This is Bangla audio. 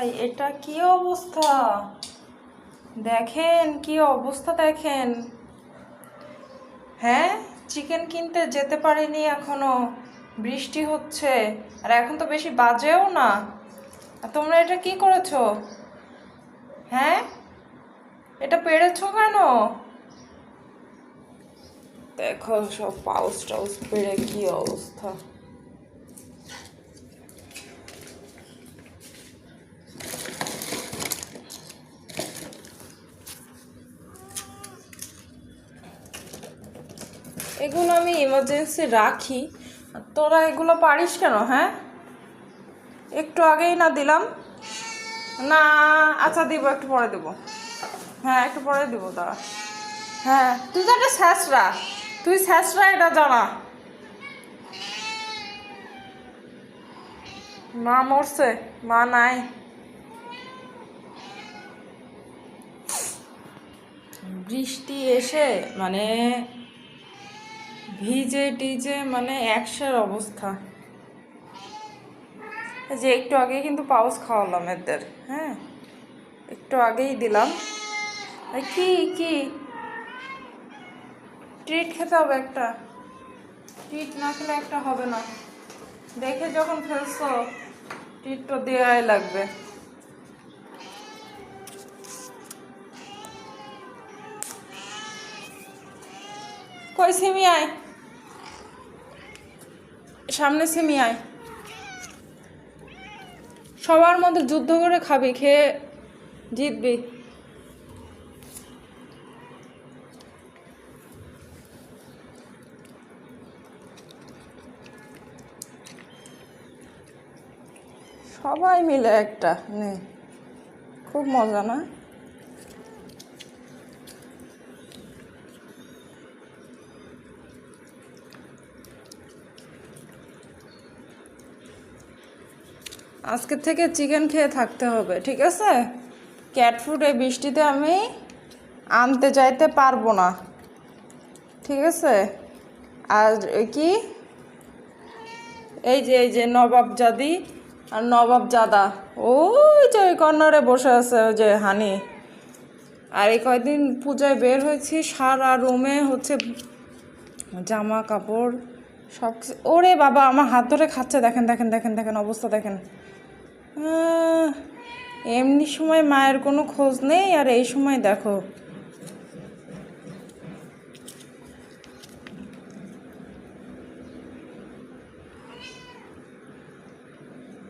ভাই এটা কি অবস্থা দেখেন, কি অবস্থা দেখেন। হ্যাঁ, চিকেন কিনতে যেতে পারিনি এখনো, বৃষ্টি হচ্ছে আর এখন তো বেশি বাজেও না। আর তোমরা এটা কি করেছো? হ্যাঁ, এটা পেরেছো কেন? দেখো সব পাউস টাউস পেরে কি অবস্থা। এগুলো আমি ইমার্জেন্সি রাখি, তোরা এগুলো পারিস কেন? হ্যাঁ, একটু আগেই না দিলাম? না, আচ্ছা দিব, একটু পরে দেবো। হ্যাঁ, একটু পরে দেবো, দাঁড়া। হ্যাঁ, তুই তো একটা স্যাঁচরা, তুই স্যাঁচরা, এটা জানা। মা মরছে, মা নাই। বৃষ্টি এসে মানে ভিজে টিজে মানে একশের অবস্থা। যে একটু আগে কিন্তু পাউস খাওয়ালাম এদের। হ্যাঁ, একটু আগেই দিলাম। কি কি ট্রিট খেতে হবে, একটা ট্রিট না খেলে একটা হবে না। দেখে যখন ফেলছো ট্রিট তো দেওয়াই লাগবে। কই সিমি আয়, সামনে সিমি আয়। সবার মধ্যে যুদ্ধ করে খাবি, খেয়ে জিতবি। সবাই মিলে একটা নে, খুব মজা না? আজকে থেকে চিকেন খেয়ে থাকতে হবে, ঠিক আছে? ক্যাট ফুড এই বৃষ্টিতে আমি আনতে যাইতে পারবো না, ঠিক আছে? আর কি এই যে নবাবজাদি আর নবাবজাদা ওই যে ওই কর্নারে বসে আছে, ওই যে হানি। আর এই কয়েকদিন পূজায় বের হয়েছি, সারা রুমে হচ্ছে জামা কাপড় সব কিছু। ওরে বাবা, আমার হাত ধরে খাচ্ছে, দেখেন দেখেন দেখেন দেখেন অবস্থা দেখেন। এমনি সময় মায়ের কোনো খোঁজ নেই, আর এই সময় দেখো